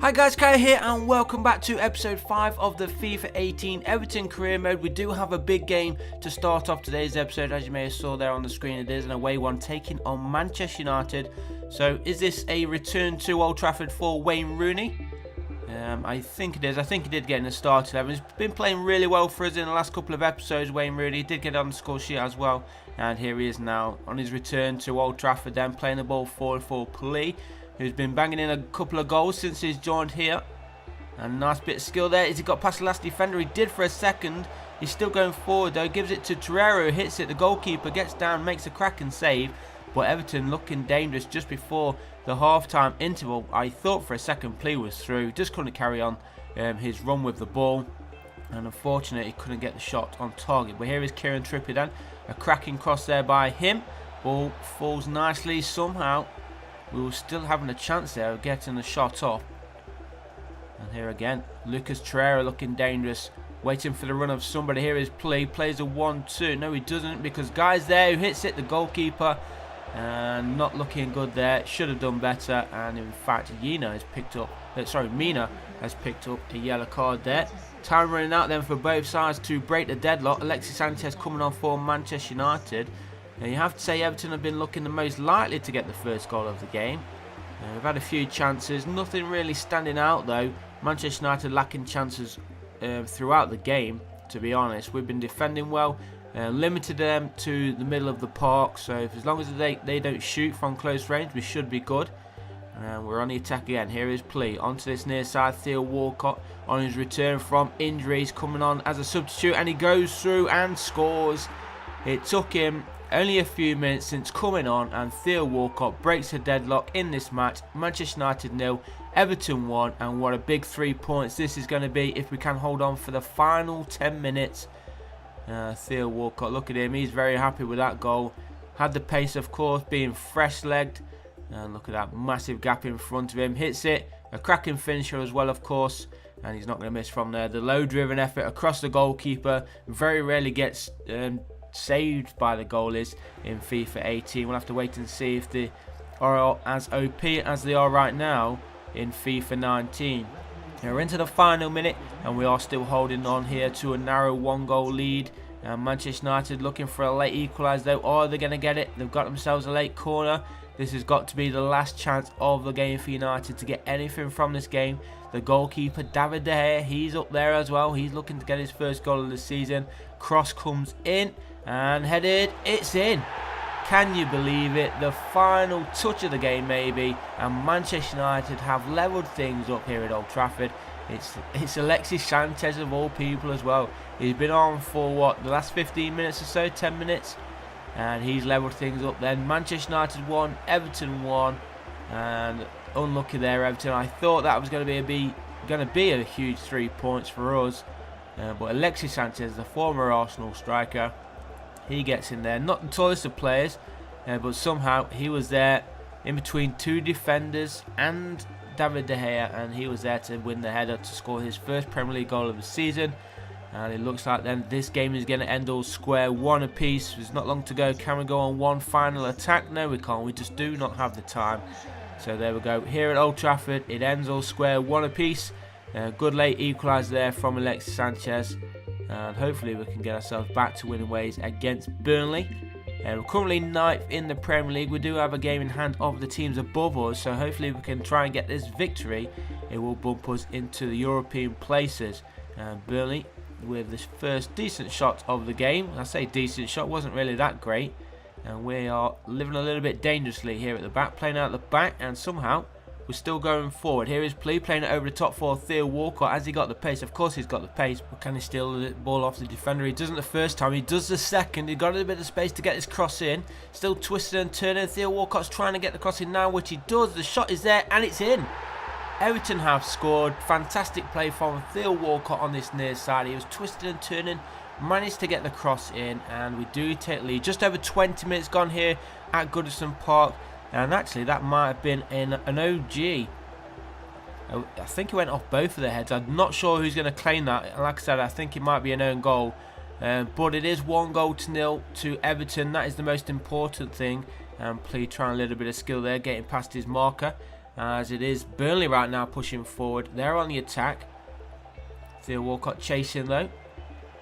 Hi guys, Kai here and welcome back to episode 5 of the FIFA 18 Everton career mode. We do have a big game to start off today's episode. As you may have saw there on the screen, it is an away one taking on Manchester United. So is this a return to Old Trafford for Wayne Rooney? I think it is. I think he did get in the start 11. He's been playing really well for us in the last couple of episodes. Wayne Rooney did get on the score sheet as well. And here he is now on his return to Old Trafford, then playing the ball forward for Plea, who's been banging in a couple of goals since he's joined here. And nice bit of skill there. Has he got past the last defender? He did for a second. He's still going forward though. Gives it to Torreira, who hits it. The goalkeeper gets down, makes a cracking save. But Everton looking dangerous just before the half-time interval. I thought for a second Plea was through. Just couldn't carry on his run with the ball. And unfortunately, he couldn't get the shot on target. But here is Kieran Trippier then. A cracking cross there by him. Ball falls nicely somehow. We were still having a chance there of getting the shot off. And here again, Lucas Torreira looking dangerous. Waiting for the run of somebody. Here is Plea. Plays a 1-2. No, he doesn't, because Guy's there who hits it. The goalkeeper. And not looking good there. Should have done better. And in fact, Mina has picked up a yellow card there. Time running out then for both sides to break the deadlock. Alexis Sanchez coming on for Manchester United. Now you have to say Everton have been looking the most likely to get the first goal of the game. We've had a few chances, nothing really standing out though. Manchester United lacking chances throughout the game, to be honest. We've been defending well, limited them to the middle of the park, so as long as they don't shoot from close range, we should be good. We're on the attack again. Here is Plea onto this near side. Theo Walcott on his return from injuries, coming on as a substitute, and he goes through and scores. It took him only a few minutes since coming on, and Theo Walcott breaks the deadlock in this match. Manchester United 0, Everton 1, and what a big 3 points this is going to be if we can hold on for the final 10 minutes. Theo Walcott, look at him, he's very happy with that goal. Had the pace, of course, being fresh-legged. And look at that massive gap in front of him. Hits it, a cracking finisher as well, of course. And he's not going to miss from there. The low-driven effort across the goalkeeper very rarely gets saved by the goalies in FIFA 18. We'll have to wait and see if they are as OP as they are right now in FIFA 19. Now we're into the final minute and we are still holding on here to a narrow 1-goal lead. Manchester United looking for a late equaliser though. Are they going to get it? They've got themselves a late corner. This has got to be the last chance of the game for United to get anything from this game. The goalkeeper, David De Gea, he's up there as well. He's looking to get his first goal of the season. Cross comes in and headed. It's in. Can you believe it? The final touch of the game maybe. And Manchester United have levelled things up here at Old Trafford. It's Alexis Sanchez of all people as well. He's been on for what, the last 15 minutes or so, 10 minutes. And he's levelled things up then. Manchester United 1, Everton 1. And unlucky there, Everton. I thought that was going to be a huge 3 points for us. But Alexis Sanchez, the former Arsenal striker, he gets in there. Not the tallest of players, but somehow he was there in between two defenders and David De Gea. And he was there to win the header to score his first Premier League goal of the season. And it looks like then this game is going to end all square, 1 apiece. There's not long to go. Can we go on one final attack? No, we can't. We just do not have the time. So there we go. Here at Old Trafford, it ends all square, 1 apiece. Good late equaliser there from Alexis Sanchez. And hopefully we can get ourselves back to winning ways against Burnley. We're currently 9th in the Premier League. We do have a game in hand of the teams above us. So hopefully we can try and get this victory. It will bump us into the European places. Burnley with this first decent shot of the game. I say decent shot, wasn't really that great. And we are living a little bit dangerously here at the back, playing out the back, and somehow we're still going forward. Here is Plea playing it over the top for Theo Walcott. Has he got the pace? Of course he's got the pace, but can he steal the ball off the defender? He doesn't the first time, he does the second. He's got a little bit of space to get this cross in. Still twisting and turning. Theo Walcott's trying to get the cross in now, which he does. The shot is there and it's in. Everton have scored. Fantastic play from Theo Walcott on this near side. He was twisting and turning, managed to get the cross in, and we do take the lead. Just over 20 minutes gone here at Goodison Park, and actually that might have been in an OG. I think it went off both of their heads. I'm not sure who's going to claim that. Like I said, I think it might be an own goal, but it is 1-0 to Everton. That is the most important thing. Plea trying a little bit of skill there, getting past his marker. as it is Burnley right now pushing forward. They're on the attack. Theo Walcott chasing though.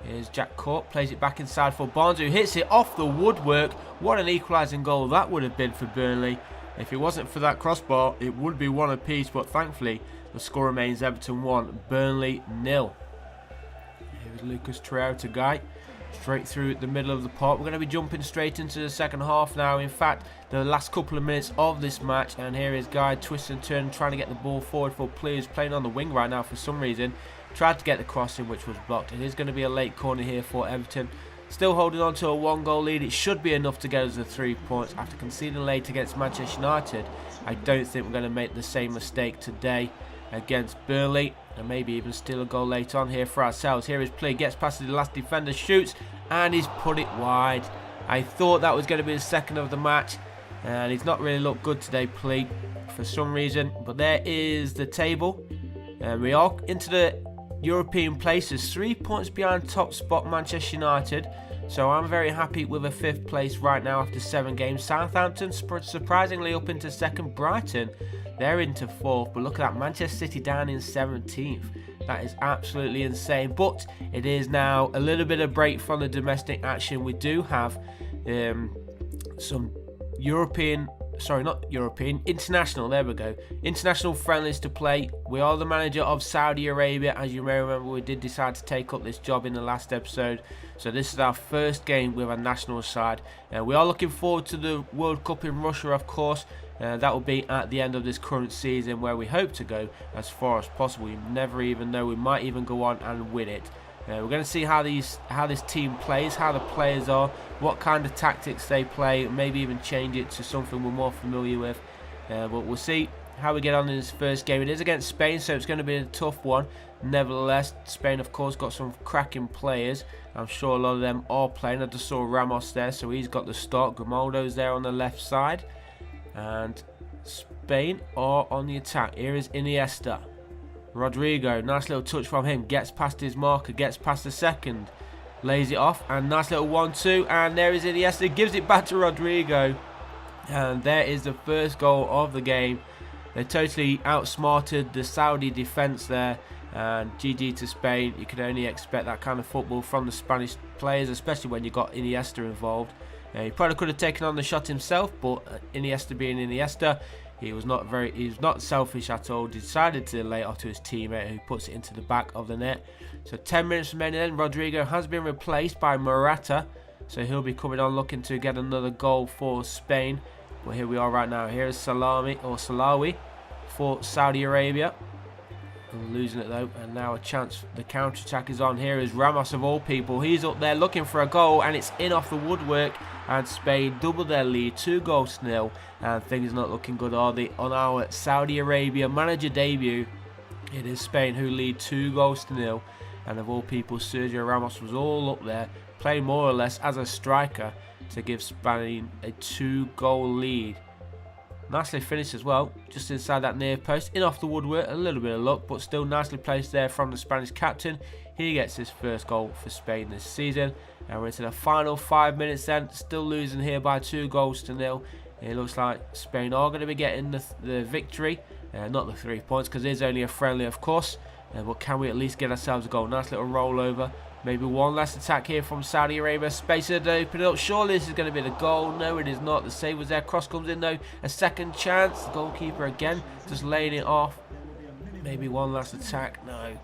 Here's Jack Court, plays it back inside for Barnes, who hits it off the woodwork. What an equalising goal that would have been for Burnley. If it wasn't for that crossbar, it would be one apiece, but thankfully the score remains Everton 1, Burnley 0. Here's Lucas Torreira to Guy, straight through the middle of the park. We're going to be jumping straight into the second half now. In fact, the last couple of minutes of this match, and here is Guy twisting and turning, trying to get the ball forward for players playing on the wing right now for some reason. Tried to get the crossing, which was blocked. It is going to be a late corner here for Everton. Still holding on to a 1-goal lead. It should be enough to get us the 3 points. After conceding late against Manchester United, I don't think we're going to make the same mistake today against Burnley, and maybe even steal a goal late on here for ourselves. Here is play, gets past the last defender, shoots, and he's put it wide. I thought that was going to be the second of the match, and he's not really looked good today, Plea, for some reason. But there is the table, and we are into the European places, 3 points behind top spot Manchester United. So I'm very happy with a 5th place right now after 7 games. Southampton surprisingly up into 2nd. Brighton, they're into 4th. But look at that, Manchester City down in 17th. That is absolutely insane. But it is now a little bit of break from the domestic action. We do have some international, there we go, international friendlies to play. We are the manager of Saudi Arabia. As you may remember, we did decide to take up this job in the last episode, so this is our first game with our national side. We are looking forward to the World Cup in Russia, of course. That will be at the end of this current season, where we hope to go as far as possible. You never even know, we might even go on and win it. We're going to see how this team plays, how the players are, what kind of tactics they play, maybe even change it to something we're more familiar with. But we'll see how we get on in this first game. It is against Spain, so it's going to be a tough one. Nevertheless, Spain, of course, got some cracking players. I'm sure a lot of them are playing. I just saw Ramos there, so he's got the start. Grimaldo's there on the left side. And Spain are on the attack. Here is Iniesta. Rodrigo, nice little touch from him, gets past his marker, gets past the second, lays it off, and nice little 1-2, and there is Iniesta, gives it back to Rodrigo, and there is the first goal of the game. They totally outsmarted the Saudi defence there, and GG to Spain. You can only expect that kind of football from the Spanish players, especially when you got Iniesta involved. He probably could have taken on the shot himself, but Iniesta being Iniesta, he was not selfish at all. Decided to lay it off to his teammate, who puts it into the back of the net. So 10 minutes remaining then. Rodrigo has been replaced by Morata, so he'll be coming on looking to get another goal for Spain. But here we are right now. Here is Salawi for Saudi Arabia. Losing it though, and now a chance. The counter attack is on. Here is Ramos of all people. He's up there looking for a goal, and it's in off the woodwork, and Spain double their lead, 2-0, and things not looking good, are they, on our Saudi Arabia manager debut. It is Spain who lead 2-0, and of all people, Sergio Ramos was all up there, playing more or less as a striker to give Spain a 2-goal lead. Nicely finished as well, just inside that near post, in off the woodwork, a little bit of luck, but still nicely placed there from the Spanish captain. He gets his first goal for Spain this season, and we're into the final 5 minutes then, still losing here by 2-0. It looks like Spain are going to be getting the victory, not the 3 points, because it is only a friendly, of course, but can we at least get ourselves a goal? Nice little rollover. Maybe one last attack here from Saudi Arabia. Space to open it up. Surely this is going to be the goal. No, it is not. The save was there. Cross comes in though. A second chance. The goalkeeper again just laying it off. Maybe one last attack. No.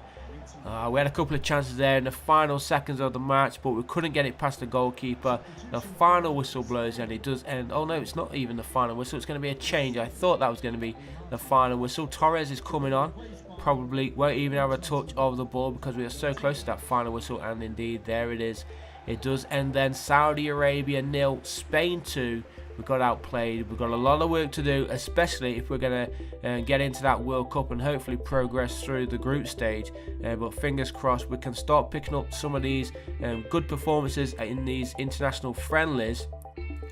We had a couple of chances there in the final seconds of the match, but we couldn't get it past the goalkeeper. The final whistle blows and it does end. Oh no, it's not even the final whistle. It's going to be a change. I thought that was going to be the final whistle. Torres is coming on. Probably won't even have a touch of the ball because we are so close to that final whistle, and indeed there it is. It does end then. Saudi Arabia 0, Spain 2. We got outplayed. We've got a lot of work to do, especially if we're going to get into that World Cup and hopefully progress through the group stage. But fingers crossed we can start picking up some of these good performances in these international friendlies,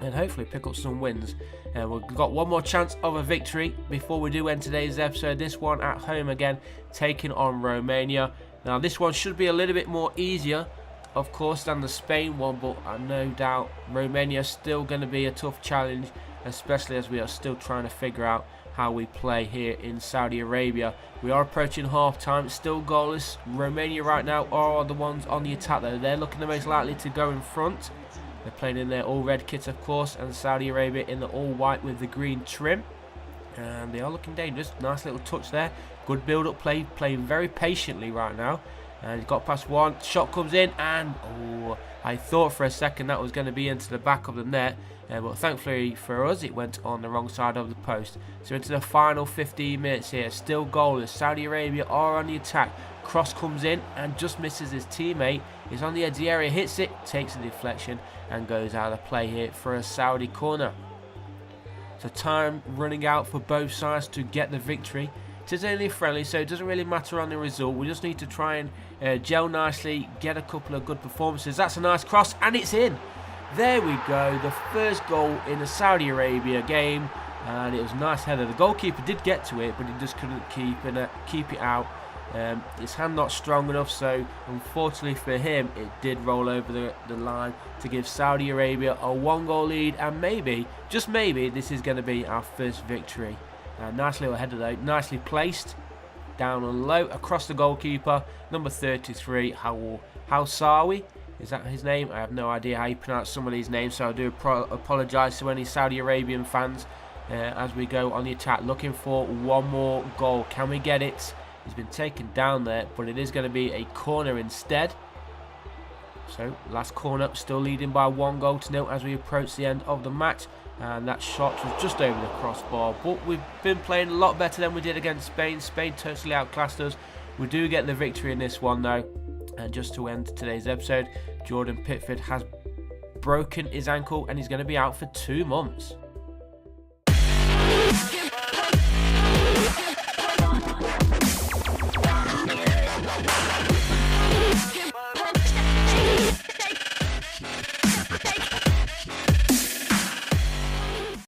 and hopefully pick up some wins. And we've got one more chance of a victory before we do end today's episode. This one at home again, taking on Romania. Now this one should be a little bit more easier, of course, than the Spain one, but no doubt Romania is still going to be a tough challenge, especially as we are still trying to figure out how we play here in Saudi Arabia. We are approaching half time, still goalless. Romania right now are the ones on the attack though. They're looking the most likely to go in front. They're playing in their all red kit of course, and Saudi Arabia in the all white with the green trim. And they are looking dangerous. Nice little touch there. Good build up play, playing very patiently right now. And he's got past one, shot comes in, and oh, I thought for a second that was going to be into the back of the net, but thankfully for us it went on the wrong side of the post. So into the final 15 minutes here, still goalless. Saudi Arabia are on the attack. Cross comes in and just misses his teammate. He's on the edge of the area, hits it, takes a deflection and goes out of play here for a Saudi corner. So time running out for both sides to get the victory. It is only friendly, so it doesn't really matter on the result. We just need to try and gel nicely, get a couple of good performances. That's a nice cross, and it's in. There we go, the first goal in the Saudi Arabia game, and it was a nice header. The goalkeeper did get to it, but he just couldn't keep it out. His hand not strong enough, so unfortunately for him, it did roll over the line to give Saudi Arabia a 1-goal lead, and maybe, just maybe, this is going to be our first victory. Nice little header though, nicely placed, down and low, across the goalkeeper, number 33, Housawi, is that his name? I have no idea how you pronounce some of these names, so I do apologise to any Saudi Arabian fans as we go on the attack, looking for one more goal. Can we get it? He's been taken down there, but it is going to be a corner instead. So, last corner, still leading by 1-0 as we approach the end of the match. And that shot was just over the crossbar. But we've been playing a lot better than we did against Spain. Spain totally outclassed us. We do get the victory in this one though. And just to end today's episode, Jordan Pickford has broken his ankle and he's going to be out for 2 months.